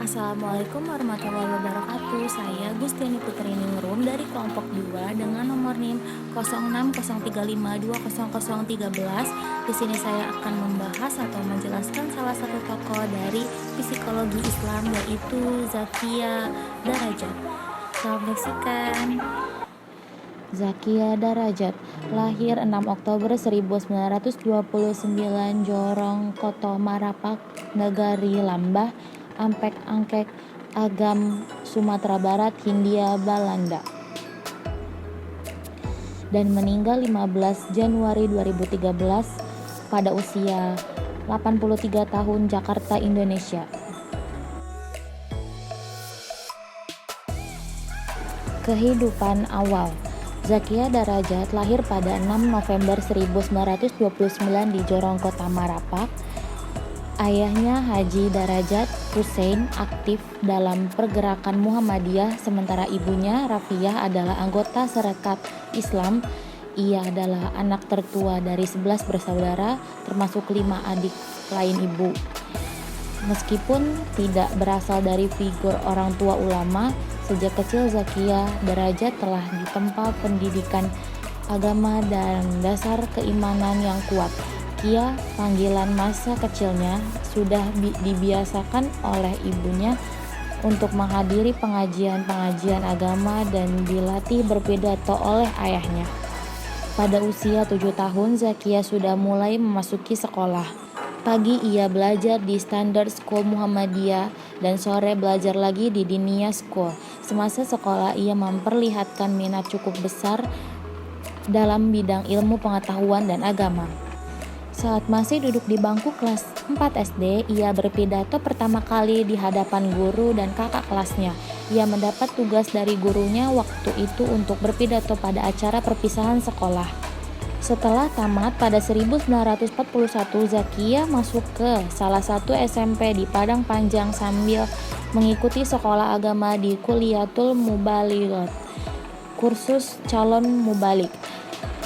Assalamualaikum warahmatullahi wabarakatuh. Saya Gustiani Putri Ningrum dari kelompok 2 dengan nomor NIM 0603520013. Di sini saya akan membahas atau menjelaskan salah satu tokoh dari psikologi Islam, yaitu Zakia Darajat. Selamat menyaksikan. Zakia Darajat lahir 6 Oktober 1929 Jorong Koto Marapak, Negari Lambah, Ampek Angkek, Agam, Sumatera Barat, Hindia Belanda, dan meninggal 15 Januari 2013 pada usia 83 tahun, Jakarta, Indonesia. Kehidupan awal. Zakia Darajat lahir pada 6 November 1929 di Jorong Kota Marapak. Ayahnya Haji Darajat Hussein aktif dalam pergerakan Muhammadiyah, sementara ibunya Rafiah adalah anggota Sarekat Islam. Ia adalah anak tertua dari 11 bersaudara, termasuk 5 adik lain ibu. Meskipun tidak berasal dari figur orang tua ulama, sejak kecil Zakia Darajat telah ditempa pendidikan agama dan dasar keimanan yang kuat. Panggilan masa kecilnya sudah dibiasakan oleh ibunya untuk menghadiri pengajian-pengajian agama dan dilatih berpidato oleh ayahnya. Pada usia 7 tahun, Zakia sudah mulai memasuki sekolah. Pagi ia belajar di Standard School Muhammadiyah dan sore belajar lagi di Dinia School. Semasa sekolah ia memperlihatkan minat cukup besar dalam bidang ilmu pengetahuan dan agama. Saat masih duduk di bangku kelas 4 SD, ia berpidato pertama kali di hadapan guru dan kakak kelasnya. Ia mendapat tugas dari gurunya waktu itu untuk berpidato pada acara perpisahan sekolah. Setelah tamat pada 1941, Zakia masuk ke salah satu SMP di Padang Panjang sambil mengikuti sekolah agama di Kuliatul Mubalighat, kursus calon mubalik.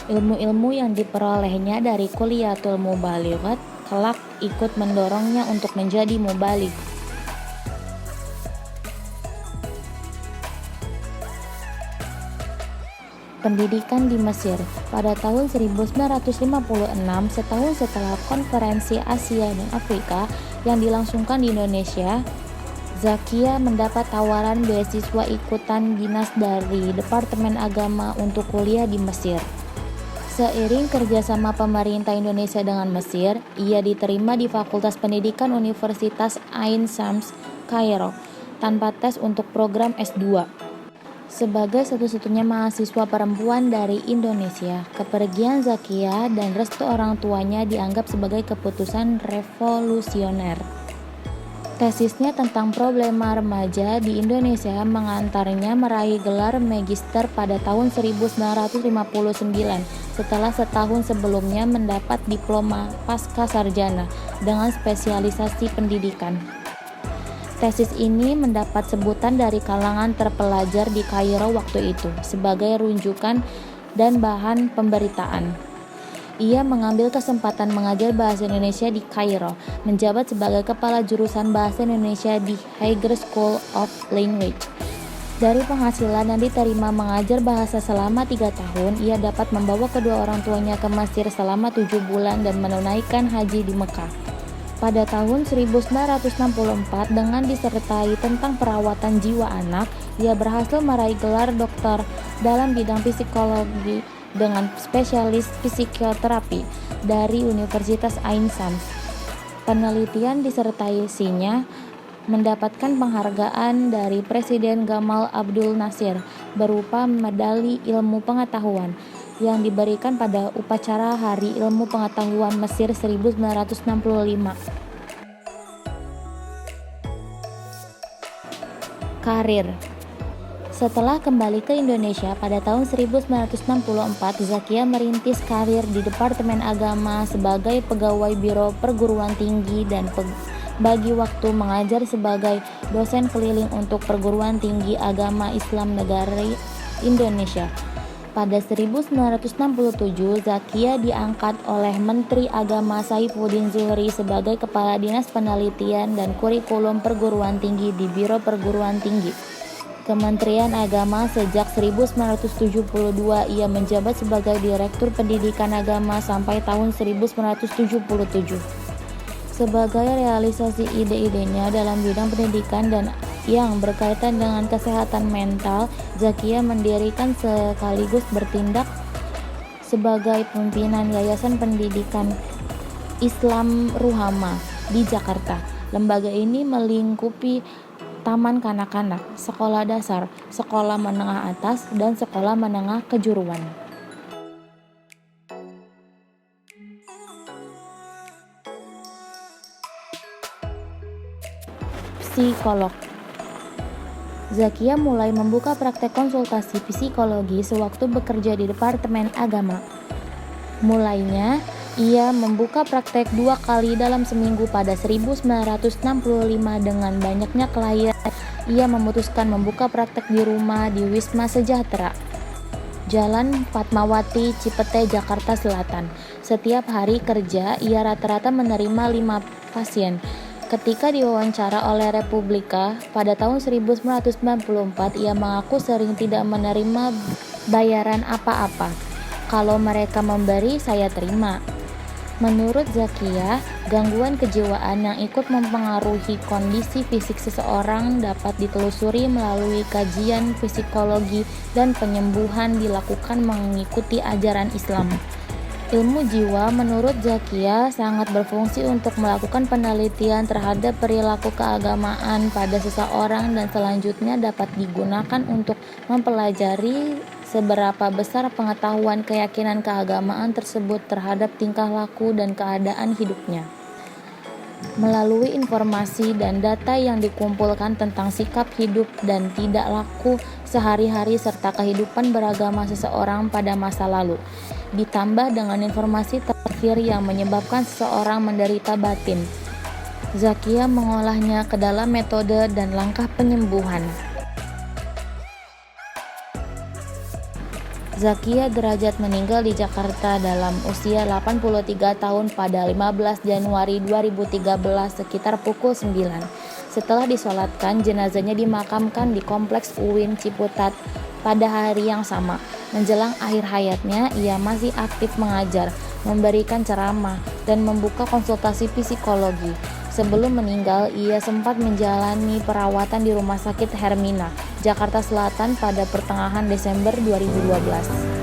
Ilmu-ilmu yang diperolehnya dari Kuliatul Mubalighat kelak ikut mendorongnya untuk menjadi mubalik. Pendidikan di Mesir. Pada tahun 1956, setahun setelah Konferensi Asia dan Afrika yang dilangsungkan di Indonesia, Zakia mendapat tawaran beasiswa ikutan dinas dari Departemen Agama untuk kuliah di Mesir. Seiring kerjasama pemerintah Indonesia dengan Mesir, ia diterima di Fakultas Pendidikan Universitas Ain Shams, Kairo, tanpa tes untuk program S2. Sebagai satu-satunya mahasiswa perempuan dari Indonesia, kepergian Zakia dan restu orang tuanya dianggap sebagai keputusan revolusioner. Tesisnya tentang problema remaja di Indonesia mengantarnya meraih gelar magister pada tahun 1959, setelah setahun sebelumnya mendapat diploma pasca sarjana dengan spesialisasi pendidikan. Tesis ini mendapat sebutan dari kalangan terpelajar di Kairo waktu itu sebagai rujukan dan bahan pemberitaan. Ia mengambil kesempatan mengajar bahasa Indonesia di Kairo, menjabat sebagai kepala jurusan bahasa Indonesia di Higher School of Language. Dari penghasilan yang diterima mengajar bahasa selama 3 tahun, ia dapat membawa kedua orang tuanya ke Mesir selama 7 bulan dan menunaikan haji di Mekah. Pada tahun 1964, dengan disertai tentang perawatan jiwa anak, ia berhasil meraih gelar doktor dalam bidang psikologi dengan spesialis psikoterapi dari Universitas Ain Shams. Penelitian disertasinya mendapatkan penghargaan dari Presiden Gamal Abdul Nasir berupa medali ilmu pengetahuan yang diberikan pada upacara Hari Ilmu Pengetahuan Mesir 1965. Karir. Setelah kembali ke Indonesia pada tahun 1964, Zakia merintis karir di Departemen Agama sebagai pegawai Biro Perguruan Tinggi dan bagi waktu mengajar sebagai dosen keliling untuk perguruan tinggi agama Islam negara Indonesia. Pada 1967, Zakia diangkat oleh Menteri Agama Saifuddin Zuhri sebagai Kepala Dinas Penelitian dan Kurikulum Perguruan Tinggi di Biro Perguruan Tinggi Kementerian Agama. Sejak 1972, ia menjabat sebagai Direktur Pendidikan Agama sampai tahun 1977. Sebagai realisasi ide-idenya dalam bidang pendidikan dan yang berkaitan dengan kesehatan mental, Zakia mendirikan sekaligus bertindak sebagai pimpinan Yayasan Pendidikan Islam Ruhama di Jakarta. Lembaga ini melingkupi taman kanak-kanak, sekolah dasar, sekolah menengah atas, dan sekolah menengah kejuruan. Psikolog. Zakia mulai membuka praktek konsultasi psikologi sewaktu bekerja di Departemen Agama. Mulainya, ia membuka praktek 2 kali dalam seminggu pada 1965. Dengan banyaknya klien, ia memutuskan membuka praktek di rumah di Wisma Sejahtera, Jalan Fatmawati, Cipete, Jakarta Selatan. Setiap hari kerja, ia rata-rata menerima 5 pasien. Ketika diwawancara oleh Republika pada tahun 1994, ia mengaku sering tidak menerima bayaran apa-apa. Kalau mereka memberi, saya terima. Menurut Zakia, gangguan kejiwaan yang ikut mempengaruhi kondisi fisik seseorang dapat ditelusuri melalui kajian psikologi dan penyembuhan dilakukan mengikuti ajaran Islam. Ilmu jiwa menurut Zakia sangat berfungsi untuk melakukan penelitian terhadap perilaku keagamaan pada seseorang dan selanjutnya dapat digunakan untuk mempelajari seberapa besar pengetahuan keyakinan keagamaan tersebut terhadap tingkah laku dan keadaan hidupnya. Melalui informasi dan data yang dikumpulkan tentang sikap hidup dan tidak laku sehari-hari serta kehidupan beragama seseorang pada masa lalu, ditambah dengan informasi terakhir yang menyebabkan seseorang menderita batin, Zakia mengolahnya ke dalam metode dan langkah penyembuhan. Zakia Derajat meninggal di Jakarta dalam usia 83 tahun pada 15 Januari 2013 sekitar pukul 9. Setelah disolatkan, jenazahnya dimakamkan di Kompleks UIN Ciputat pada hari yang sama. Menjelang akhir hayatnya, ia masih aktif mengajar, memberikan ceramah, dan membuka konsultasi psikologi. Sebelum meninggal, ia sempat menjalani perawatan di Rumah Sakit Hermina, Jakarta Selatan pada pertengahan Desember 2012.